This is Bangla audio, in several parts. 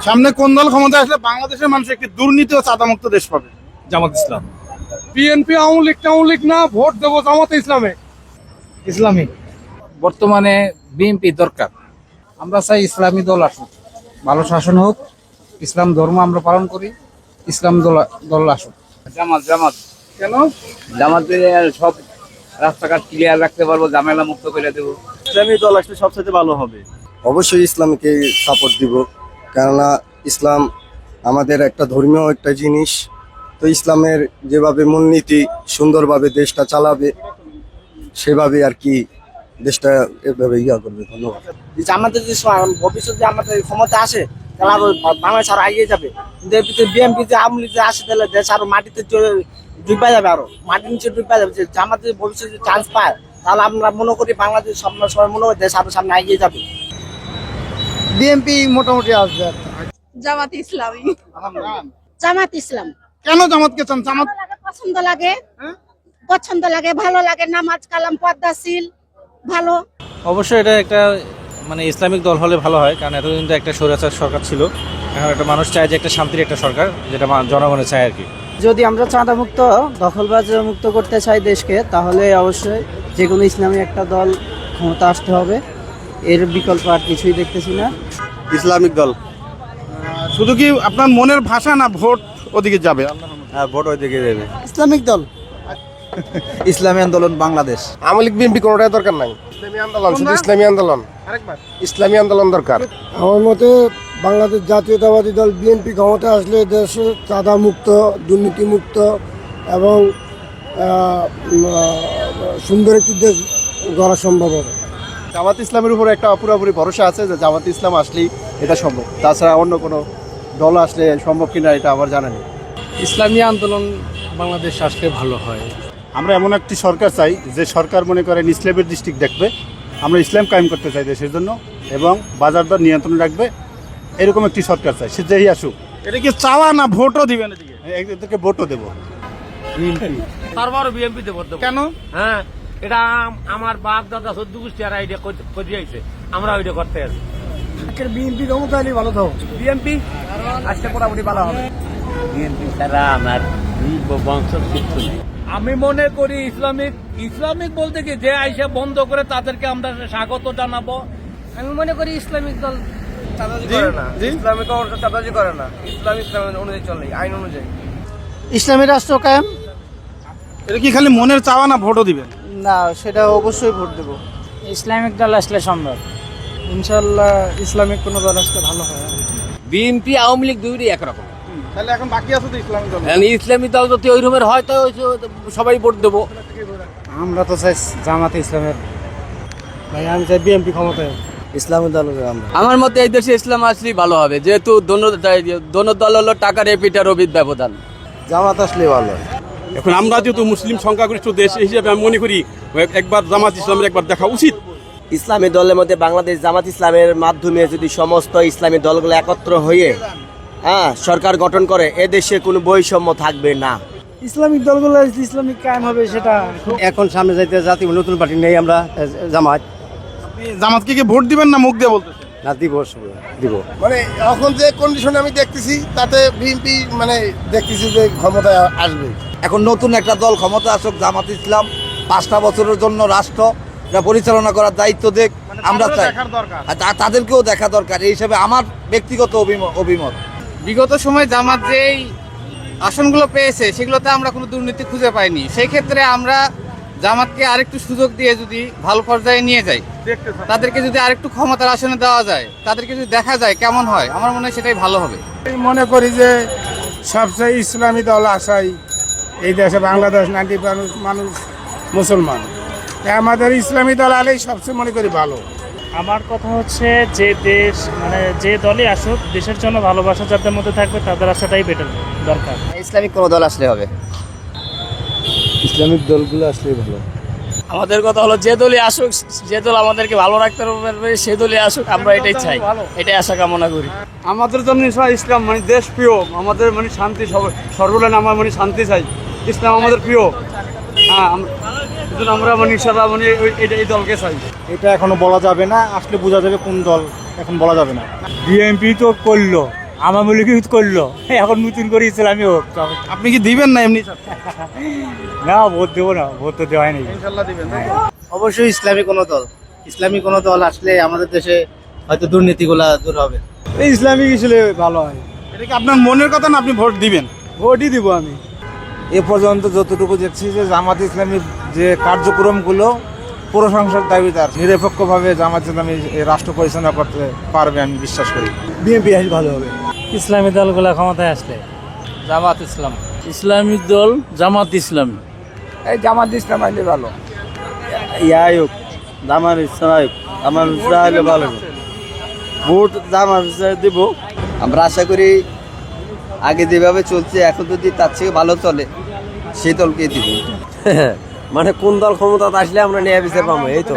সামনে কোন দল ক্ষমতা আসলে বাংলাদেশের মানুষ একটি দুর্নীতি ও চাঁদামুক্ত দেশ পাবে? জামাত ইসলাম। বিএনপি আওয়ামী লীগ না, ভোট দেবো জামাতে ইসলামে। ইসলামী। বর্তমানে বিএনপি দরকার। আমরা চাই ইসলামী দল আসুক, ভালো শাসন হোক, ইসলাম ধর্ম আমরা পালন করি, ইসলাম দল আসুক। জামাত জামাত কেন? জামাত সব রাস্তাঘাট ক্লিয়ার রাখতে পারবো, ঝামেলা মুক্ত করে দেবো। ইসলামী দল আসলে সবচেয়ে ভালো হবে। অবশ্যই ইসলামকে সাপোর্ট দিব, কেননা ইসলাম আমাদের একটা ধর্মীয় একটা জিনিস। তো ইসলামের যেভাবে মূলনীতি সুন্দরভাবে দেশটা চালাবে সেভাবে আর কি দেশটা এভাবে করবে। ধন্যবাদ। আমাদের যে ভবিষ্যতে আমাদের ক্ষমতা আসে তাহলে আরো বাংলাদেশ আরো এগিয়ে যাবে। কিন্তু বিএনপি যে আওয়ামী লীগ যে আসে তাহলে দেশ আরো মাটিতে ডুবা যাবে, আরো মাটির নিচে ডুবা যাবে। যে আমাদের ভবিষ্যতে চান্স পায় তাহলে আমরা মনে করি বাংলাদেশ সবাই মনে করি দেশ আরো সামনে এগিয়ে যাবে। বিএনপি মোটামুটি আসবে। জামাত ইসলামী। জামাত ইসলাম। কেন জামাতকে চান? জামাত পছন্দ লাগে, পছন্দ লাগে, ভালো লাগে, নামাজ কালাম পর্দাশীল, ভালো। অবশ্যই এটা একটা মানে ইসলামিক দল হলে ভালো হয়, কারণ এতদিন তো একটা স্বৈরাচার সরকার ছিল। এখন একটা মানুষ চায় যে একটা শান্তির একটা সরকার, যেটা জনগণের চায় আর কি। যদি আমরা চাঁদা মুক্ত, দখলবাজ মুক্ত করতে চাই দেশকে, তাহলে অবশ্যই যে কোনো ইসলামী একটা দল ক্ষমতা আসতে হবে। এর বিকল্প আর কিছুই দেখতেছি না। ইসলামিক দল। শুধু কি আপনার মনের ভাষা না ভোট ওদিকে যাবে? হ্যাঁ, ভোট ওইদিকে দেবে। ইসলামিক দল। ইসলামী আন্দোলন বাংলাদেশ। আওয়ামী লীগ বিএনপি কোনোটাই দরকার নাই। ইসলামী আন্দোলন, শুধু ইসলামী আন্দোলন। ইসলামী আন্দোলন দরকার। আমার মতে বাংলাদেশ জাতীয়তাবাদী দল বিএনপি ক্ষমতা আসলে দেশে চাঁদা মুক্ত, দুর্নীতি মুক্ত এবং সুন্দর একটি দেশ গড়া সম্ভব হবে। জামাত ইসলামের উপর একটা পুরোপুরি ভরসা আছে যে জামাত ইসলাম আসলেই এটা সম্ভব। তাছাড়া অন্য কোনো দল আসলে সম্ভব কিনা এটা আমার জানা নেই। ইসলামী আন্দোলন বাংলাদেশ আসলে ভালো হয়। আমরা এমন একটি সরকার চাই যে সরকার মনে করেন ইসলামের দৃষ্টিক দেখবে। আমরা ইসলাম কায়েম করতে চাই দেশের জন্য এবং বাজার দর নিয়ন্ত্রণ রাখবে, এরকম একটি সরকার চাই। সে যেই আসুক। এটা কি চাওয়া না ভোটও দিবেন? এদিকে ভোটও দেবো। তারপরও বিএনপি তে ভোট দেবো। কেন? হ্যাঁ, এটা আমার বাপ দাদা 14 গোষ্ঠী আর আইডিয়া করে আইছে, আমরা ওইটা করতে আছি। বিএনপি ক্ষমতা হলে ভালো থাকো। বিএনপি আজকে মোটামুটি ভালো হবে। বিএনপি ছাড়া আমার বংশ কিছু নেই। আমি মনে করি ইসলামিক বলতে কি যে আইসা বন্ধ করে তাদেরকে আমরা স্বাগত জানাবো। আমি মনে করি ইসলামিক দল ইসলামিক চাঁদাবাজি করে না, ইসলামিক অনুযায়ী চলে, আইন অনুযায়ী। ইসলামী রাষ্ট্র কায়েম। এটা কি খালি মনের চাওয়া না ভোটও দিবেন? না, সেটা অবশ্যই ভোট দেবো। ইসলামিক দল আসলে সম্ভব। ইনশাল্লাহ ইসলামিক কোনো দল আসলে ভালো হয়। বিএনপি আওয়ামী লীগ দুইটাই একরকম। তাহলে এখন বাকি আছে তো ইসলামিক দল। ইসলামী দল যদি ওই রকমের হয় তো সবাই ভোট দেবো। আমরা তো চাই জামাতে ইসলামের। ভাই আমি চাই বিএনপি ক্ষমতায়। ইসলামী দল আমরা। আমার মতে এই দেশে ইসলাম আসলেই ভালো হবে, যেহেতু দোনো দল হলো টাকার এপিটার অবিদ ব্যবধান। জামাত আসলে ভালো। এখন আমরা যেহেতু মুসলিম সংখ্যাগরিষ্ঠ দেশ হিসেবে আমি মনে করি একবার জামাত ইসলামের একবার দেখা উচিত। ইসলামী দলের মধ্যে বাংলাদেশ জামাত ইসলামের মাধ্যমে যদি সমস্ত ইসলামী দলগুলো একত্র হয়ে সরকার গঠন করে, এ দেশে কোনো বৈষম্য থাকবে না। ইসলামিক দলগুলো ইসলামিক কায়েম হবে, সেটা এখন সামনে যাইতে জাতীয় নতুন পার্টি নেই আমরা জামাত। জামাতকে কি ভোট দিবেন না মুখ দিয়ে বলতেছেন? না, দিব। মানে এখন যে কন্ডিশনে আমি দেখতেছি তাতে বিএনপি মানে দেখতেছি যে ক্ষমতায় আসবে। এখন নতুন একটা দল ক্ষমতা আসুক, জামাত ইসলাম 5টা বছরের জন্য রাষ্ট্র পরিচালনা করার দায়িত্ব দেখ, আমরা চাই। তাদেরকেও দেখা দরকার, এই হিসাবে আমার ব্যক্তিগত অভিমত। বিগত সময় জামাত যেই আসনগুলো পেয়েছে সেগুলোতে আমরা কোনো দুর্নীতি খুঁজে পাইনি। সেই ক্ষেত্রে আমরা জামাতকে আরেকটু সুযোগ দিয়ে যদি ভালো পর্যায়ে নিয়ে যাই, তাদেরকে যদি আরেকটু ক্ষমতার আসনে দেওয়া যায়, তাদেরকে যদি দেখা যায় কেমন হয়, আমার মনে হয় সেটাই ভালো হবে। মনে করি যে সবচেয়ে ইসলামী দল আসাই এই দেশে। বাংলাদেশ 90% মানুষ মুসলমান, আমাদের ইসলামী দল আলেই সবচেয়ে মনে করি ভালো। আমার কথা হচ্ছে যে দেশ মানে যে দলই আসুক, দেশের জন্য ভালোবাসা যাদের মধ্যে থাকবে তাদের আসাটাই বেটার দরকার। ইসলামিক কোনো দল আসলে হবে। ইসলামিক দলগুলো আসলেই ভালো। আমাদের কথা হলো যে দলই আসুক, যে দল আমাদেরকে ভালো রাখতে পারবে সে দলই আসুক, আমরা এটাই চাই, এটাই আশা কামনা করি। আমাদের জন্য ইসলাম মানে দেশ প্রিয়, আমাদের মানে শান্তি, সর্বলেন আমার মানে শান্তি চাই। ইসলাম আমাদের প্রিয়। হ্যাঁ, আমরা মানে ইনশাআল্লাহ মানে এই দলকে চাই। এটা এখনো বলা যাবে না, আসলে বোঝা যাবে কোন দল, এখন বলা যাবে না। বিএনপি তো করলো, আমার মূল্য কি করলো, এখন নতুন করে ইসলামী হোক। আপনি কি দিবেন না এমনি না, ভোট দেবো না, ভোট তো দেওয়াই নেই। ইনশাল্লাহ দিবেন, তাই তো? অবশ্যই ইসলামী কোনো দল আসলে আমাদের দেশে হয়তো দুর্নীতিগুলা দূর হবে। এই ইসলামিক আসলে ভালো হয়। এটা কি আপনার মনের কথা না আপনি ভোট দিবেন? ভোটই দিব আমি। এ পর্যন্ত যতটুকু দেখছি যে জামাত ইসলামীর যে কার্যক্রমগুলো প্রশংসার দাবিদার, নিরপেক্ষভাবে জামাত ইসলামী এই রাষ্ট্র পরিচালনা করতে পারবে আমি বিশ্বাস করি। বিএনপি আসলে ভালো হবে। ইসলামী দলগুলো ক্ষমতায় আসলে জামাত ইসলাম। ইসলামিক দল জামাত ইসলামী। এই জামাত ইসলাম আইলে ভালো। ইয়াই হোক, জামাত ইসলাম, আমার হলে ভালো হবে। ভোট জামাত দিব। আমরা আশা করি আগে যেভাবে চলছে এখন যদি তার থেকে ভালো চলে সেই দলকেই দিব। মানে কোন দল ক্ষমতা আসলে আমরা ন্যায় বিচার পাবো, এই তো।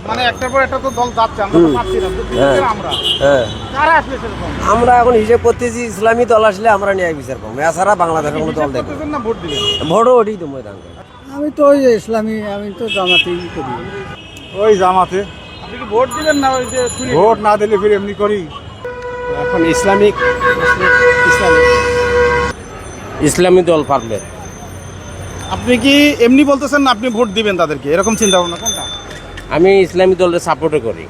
মানে একটার পর একটা তো দল যাচ্ছে, আমরা তো পাচ্ছি না। তো আমরা কারা আসলে সেরকম আমরা এখন হিসেব করতেছি ইসলামী দল আসলে আমরা ন্যায় বিচার পাবো, এছাড়া বাংলাদেশের কোনো দল দেখবো না। ভোট দিবেন? ভোটও ওঠেই তো ময়দান। আমি তো ওই ইসলামী, আমি তো জামাতেই করি। ওই জামাতে। আপনি কি ভোট দিবেন না ওই যে শুনি? ভোট না দিলে ফিরে এমনি করি। এখন ইসলামিক ইসলামী দল পারবে। আপনি কি এমনি বলতেছেন না আপনি ভোট দিবেন তাদেরকে, এরকম চিন্তা ভাবনা কোনটা? আমি ইসলামী দলের সাপোর্ট করি।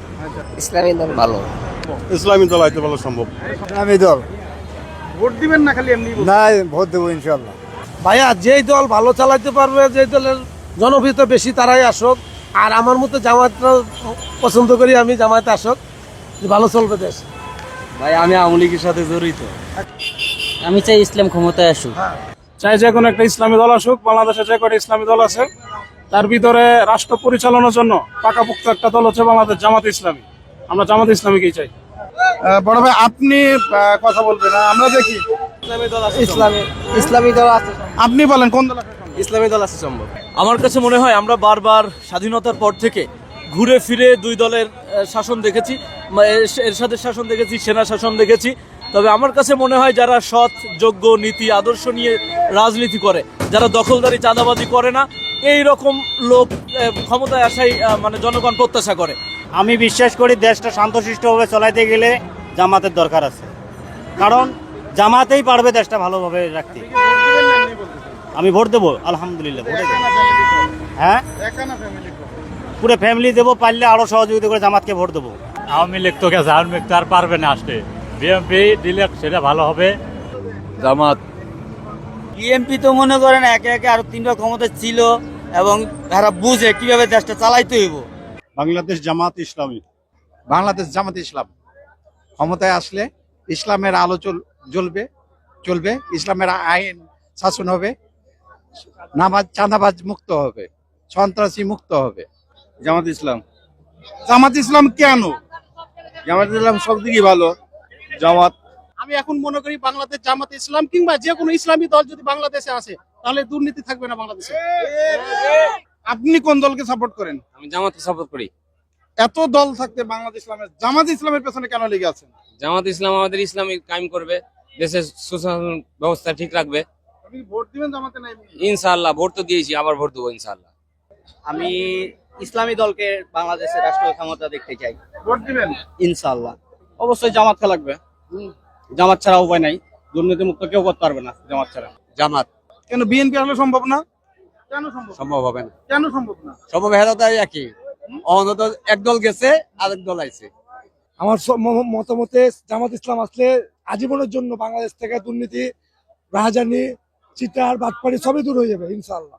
ইসলামী দল ভালো। ইসলামী দল হয়তো ভালো সম্ভব। আমি দল ভোট দিবেন না খালি এমনি? না, ভোট দেবো ইনশাল্লাহ। ভাইয়া, যেই দল ভালো চালাইতে পারবে, যেই দলের জনপ্রিয়তা বেশি তারাই আসুক। আর আমার মতো জামাতটা পছন্দ করি, আমি জামাতে আসুক, ভালো চলবে দেশ। ভাই আমি আওয়ামী লীগের সাথে জড়িত। আমি চাই ইসলাম ক্ষমতায় আসুক। চাই যে কোনো একটা ইসলামী দল আসুক। বাংলাদেশে যে কটা ইসলামী দল আছে তার ভিতরে রাষ্ট্র পরিচালনার জন্য পাকাপোক্ত একটা দল হচ্ছে বাংলাদেশ জামাত ইসলামী। আমরা জামাত ইসলামীকেই চাই। বড় ভাই আপনি কথা বলবেন না, আমরা দেখি। ইসলামী দল আছে। আপনি বলেন কোন দল আসলে সম্ভব? ইসলামী দল আছে সম্ভব। আমার কাছে মনে হয় আমরা বারবার স্বাধীনতার পর থেকে ঘুরে ফিরে দুই দলের শাসন দেখেছি, এরশাদের শাসন দেখেছি, সেনা শাসন দেখেছি। তবে আমার কাছে মনে হয় যারা সৎ, যোগ্য, নীতি আদর্শ নিয়ে রাজনীতি করে, যারা দখলদারি, চাঁদাবাজি করে না, এই রকম লোক ক্ষমতায় আসাই মানে জনগণ প্রত্যাশা করে। আমি বিশ্বাস করি দেশটা শান্তশিষ্টভাবে চালাইতে গেলে জামাতের দরকার আছে, কারণ জামাতেই পারবে দেশটা ভালোভাবে রাখতে। আমি ভোট দেবো, আলহামদুলিল্লাহ ভোট দেবো। হ্যাঁ, পুরো ফ্যামিলি দেবো, পারলে আরো সহযোগিতা করে জামাতকে ভোট দেবো। আওয়ামী লীগ তো গেছে, আওয়ামী লীগ তো আর পারবে না আসতে। বিএনপি দিলে সেটা ভালো হবে। জামাত। বিএনপি তো মনে করেন একে একে আরো 3টা ক্ষমতা ছিল এবং তারা বুঝে কিভাবে দেশটা চালাইতে হইব। বাংলাদেশ জামাত ইসলামী। বাংলাদেশ জামাত ইসলাম ক্ষমতায় আসলে ইসলামের আলো চলবে, ইসলামের আইন শাসন হবে, নামাজ চাঁদাবাজ মুক্ত হবে, সন্ত্রাসী মুক্ত হবে। জামাত ইসলাম। জামাত ইসলাম কেন? জামাত ইসলাম সব দিকই ভালো। জামাত। আমি এখন মনে করি বাংলাদেশ জামাত ইসলাম কিংবা যে কোনো ইসলামী দল যদি বাংলাদেশে আসে তাহলে দুর্নীতি থাকবে না বাংলাদেশে। আপনি কোন দলকে সাপোর্ট করেন? আমি জামাতকে সাপোর্ট করি। এত দল থাকতে বাংলাদেশ ইসলামের জামাত ইসলামের পেছনে কেন লেগে আছেন? জামাত ইসলাম আমাদের ইসলামিক কায়েম করবে, দেশের সুশাসন ব্যবস্থা ঠিক রাখবে। আপনি ভোট দিবেন জামাতে না? ইনশাআল্লাহ ভোট তো দিয়েছি, আবার ভোট দেবো ইনশাআল্লাহ। আমি ইসলামী দলকে বাংলাদেশের রাষ্ট্র ক্ষমতা দেখতে চাই। ভোট দিবেন ইনশাআল্লাহ। অবশ্যই জামাতকে লাগবে, জামাত ছাড়া উপায় নাই। দুর্নীতি মুক্ত কেউ করতে পারবে না জামাত ছাড়া। জামাত। কেন বিএনপি আসলে সম্ভব না? কেন সম্ভব? সম্ভব হবে না। কেন সম্ভব না? সম্ভব হেদাতাই একই, অন্তত এক দল গেছে, আরেক দল আইছে। আমার মতামতে জামাত ইসলাম আসলে আজীবনের জন্য বাংলাদেশ থেকে দুর্নীতি, রাহাজানি, চিটার, বাটপাড়ি সবই দূর হয়ে যাবে ইনশাআল্লাহ।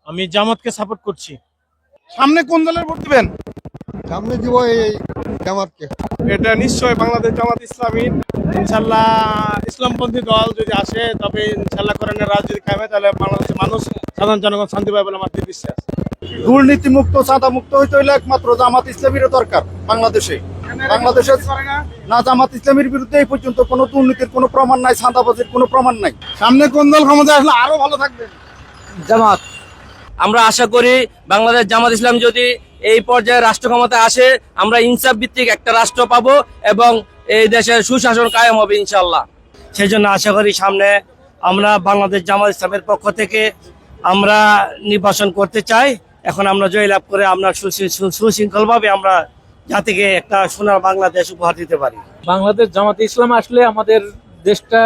আমি জামাতকে সাপোর্ট করছি। সামনে কোন দলের ভোট দিবেন? সামনে দিব এই জামাতকে। এটা নিশ্চয় বাংলাদেশ জামাত ইসলামী। ইনশাল্লাহ ইসলামপন্থী দল যদি আসে তবে ইনশাল্লাহ কোরআনের রাজ যদি খাবে তাহলে বাংলাদেশের মানুষ, সাধারণ জনগণ শান্তি পাবে বলে আমার বিশ্বাস। দুর্নীতি মুক্ত, চাঁদা মুক্ত হইতে হইলে একমাত্র জামাত ইসলামীর দরকার বাংলাদেশে। বাংলাদেশের না, জামাত ইসলামীর বিরুদ্ধে এই পর্যন্ত কোনো দুর্নীতির কোনো প্রমাণ নাই, চাঁদাবাজির কোনো প্রমাণ নাই। সামনে কোন দল ক্ষমতায় আসলে আরো ভালো থাকবে? জামাত। আমরা আশা করি বাংলাদেশ জামাত ইসলাম যদি এই পর্যায়ে রাষ্ট্র ক্ষমতায় আসে, আমরা ইনসাফ ভিত্তিক একটা রাষ্ট্র পাবো এবং এই দেশের সুশাসন কায়েম হবে ইনশাআল্লাহ। সেই জন্য আশা করি সামনে আমরা বাংলাদেশ জামাত ইসলামের পক্ষ থেকে আমরা নির্বাচন করতে চাই। এখন আমরা জয়লাভ করে আমরা সুশৃঙ্খলভাবে আমরা জাতিকে একটা সোনার বাংলাদেশ উপহার দিতে পারি। বাংলাদেশ জামাতে ইসলাম আসলে আমাদের দেশটা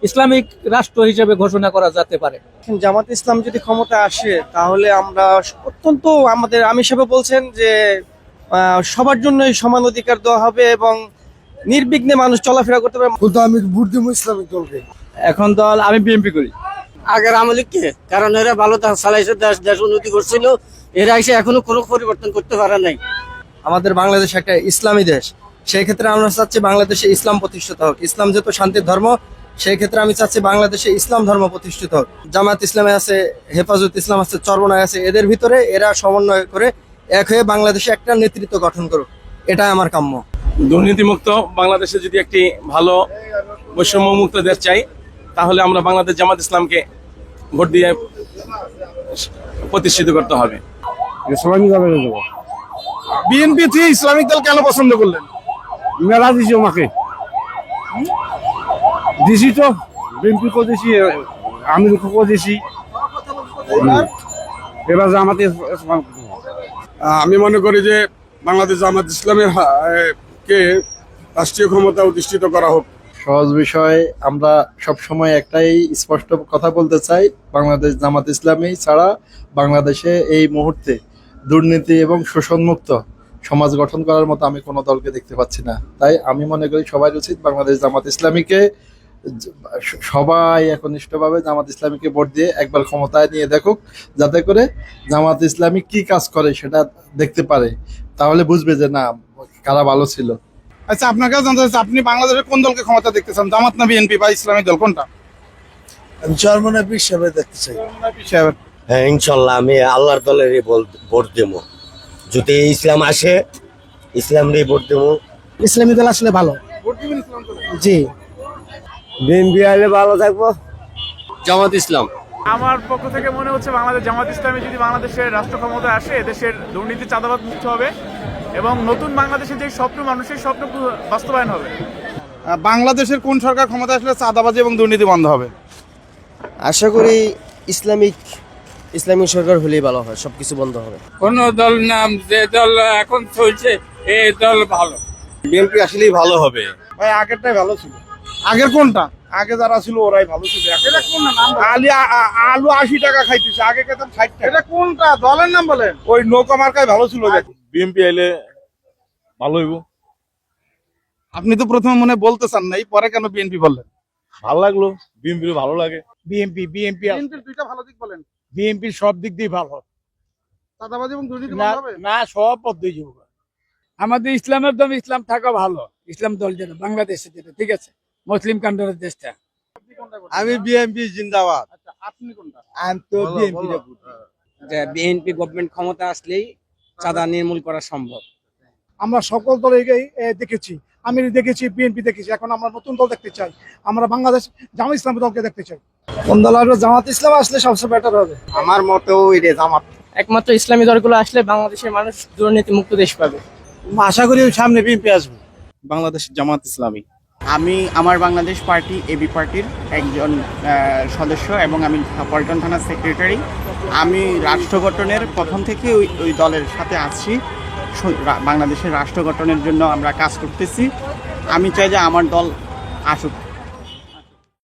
ইসলামিক রাষ্ট্র হিসেবে ঘোষণা করা যেতে পারে। জামাত ইসলাম যদি ক্ষমতা আসে তাহলে আমরা অত্যন্ত আমাদের আমি হিসেবে বলছেন যে সবার জন্যই সমান অধিকার দেওয়া হবে এবং নির্বিঘ্নে মানুষ চলাফেরা করতে পারে। কিন্তু আমি ভোট দেবো ইসলামিক দলকে। এখন দল আমি বিএনপি করি। আগের আমলিককে, কারণ এরা ভালো চালাইছে, দেশ উন্নতি করছিল, এরা এসে এখনো কোনো পরিবর্তন করতে পারে নাই। আমাদের বাংলাদেশ একটা ইসলামী দেশ, সেই ক্ষেত্রে আমরা চাচ্ছি বাংলাদেশে ইসলাম প্রতিষ্ঠিত হোক। ইসলাম যেহেতু শান্তির ধর্ম, সেই ক্ষেত্রে আমি চাচ্ছি বাংলাদেশে ইসলাম ধর্ম প্রতিষ্ঠিত হোক। জামাত ইসলামে আছে, হেফাজত ইসলাম আছে, চরমনায় আছে, এদের ভিতরে এরা সমন্বয় করে এক হয়ে বাংলাদেশে একটা নেতৃত্ব গঠন করুক, এটাই আমার কাম্য। দুর্নীতিমুক্ত বাংলাদেশে যদি একটি ভালো বৈষম্যমুক্ত দেশ চাই, তাহলে আমরা বাংলাদেশ জামাত ইসলামকে ভোট দিয়ে প্রতিষ্ঠিত করতে হবে। বিএনপি থেকে ইসলামিক দল কেন পছন্দ করলেন? মেলা দিছি আমাকে, দিছি তো বিএনপি করেছি, আমি করেছি, এবার জামাতে আমি মনে করি যে বাংলাদেশ জামাত ইসলামের কে রাষ্ট্রীয় ক্ষমতা অধিষ্ঠিত করা হোক। সহজ বিষয়, আমরা সব সময় একটাই স্পষ্ট কথা বলতে চাই, বাংলাদেশ জামাত ইসলামী ছাড়া বাংলাদেশে এই মুহূর্তে দুর্নীতি এবং শোষণমুক্ত সমাজ গঠন করার মতো আমি কোনো দলকে দেখতে পাচ্ছি না। তাই আমি মনে করি সবাই উচিত বাংলাদেশ জামাত ইসলামীকে, সবাই একনিষ্ঠভাবে জামাত ইসলামীকে ভোট দিয়ে একবার ক্ষমতায় নিয়ে দেখুক, যাতে করে জামাত ইসলামী কি কাজ করে সেটা দেখতে পারে, তাহলে বুঝবে যে না কারা ভালো ছিল। আচ্ছা, আপনার কাছে জানতে চাচ্ছি, আপনি বাংলাদেশের কোন দলকে ক্ষমতা দেখতে চান, জামাত না বিএনপি বা ইসলামিক দল, কোনটা? আমি চরমনায় পীর সাহেব দেখতে চাই। হ্যাঁ, ইনশাল্লাহ আমি আল্লাহর দলেরই ভোট দেবো। যদি ইসলাম আসে, ইসলামেরই ভোট দেবো। ইসলামী দল আসলে ভালো। ভোট দিবেন ইসলাম দলে? জি। বিএনপি আইলে ভালো থাকবো। জামাত ইসলাম। আমার পক্ষ থেকে মনে হচ্ছে বাংলাদেশ জামাত ইসলামী যদি বাংলাদেশের রাষ্ট্র ক্ষমতায় আসে, দেশের দুর্নীতি চাঁদাবাদ মুক্ত হবে এবং নতুন বাংলাদেশের যে স্বপ্ন, মানুষের স্বপ্ন বাস্তবায়ন হবে। বাংলাদেশের কোন সরকার ক্ষমতা আসলে চাঁদাবাজি এবং দুর্নীতি বন্ধ হবে? আশা করি ইসলামিক সরকার হলেই ভালো হয়, সবকিছু বন্ধ হবে। কোন দল নাম, যে দল এখন চলছে এই দল ভালো। বিএনপি আসলেই ভালো হবে। ভাই, আগেরটাই ভালো ছিল। আগের কোনটা? আগে যারা ছিল ওরাই ভালো ছিল। এটা কোন নাম? আলু 80 টাকা খাইতেছে, আগে খেতাম 60 টাকা। এটা কোনটা দলের নাম বলেন? ওই নৌকা মার্কায় ভালো ছিল। বিএনপি আইলে ভালো হইব। আপনি তো প্রথমে মনে বলতে চান নাই, পরে কেন বিএনপি বললেন? ভালো লাগলো, বিএনপি ভালো লাগে। বিএনপির দুইটা ভালো দিক বলেন। বিএনপির সব দিক দিয়ে ভালো, চাঁদাবাজি এবং দুর্নীতি বন্ধ হবে? না সব পদ্ধতি যাবো। আমাদের ইসলামের দল, ইসলাম থাকা ভালো, ইসলাম দল যেটা বাংলাদেশে যেটা, ঠিক আছে, মুসলিম কান্ট্রির দেশটা। আমি বিএনপি জিন্দাবাদ। আচ্ছা, আপনি কোনটা? আমি তো বিএনপি। যে বিএনপি গভর্নমেন্ট ক্ষমতা আসলেই চাঁদা নির্মূল করা সম্ভব। আমরা সকল দলকেই দেখেছি, আমি দেখেছি, বিএনপি দেখেছি, এখন আমরা নতুন দল দেখতে চাই, আমরা বাংলাদেশ জামাত ইসলামী দলকে দেখতে চাই। কোন দল আসবে? জামাত ইসলাম আসলে সবচেয়ে বেটার হবে আমার মতেও এটা জামাত। একমাত্র ইসলামী দলগুলো আসলে বাংলাদেশের মানুষ দুর্নীতি মুক্ত দেশ পাবে। আশা করি সামনে বিএনপি আসবে। বাংলাদেশ জামাত ইসলামী। আমি আমার বাংলাদেশ পার্টি এবি পার্টির একজন সদস্য এবং আমি পল্টন থানার সেক্রেটারি। আমি রাষ্ট্র গঠনের প্রথম থেকে ওই দলের সাথে আছি। বাংলাদেশের রাষ্ট্র গঠনের জন্য আমরা কাজ করতেছি। আমি চাই যে আমার দল আসুক।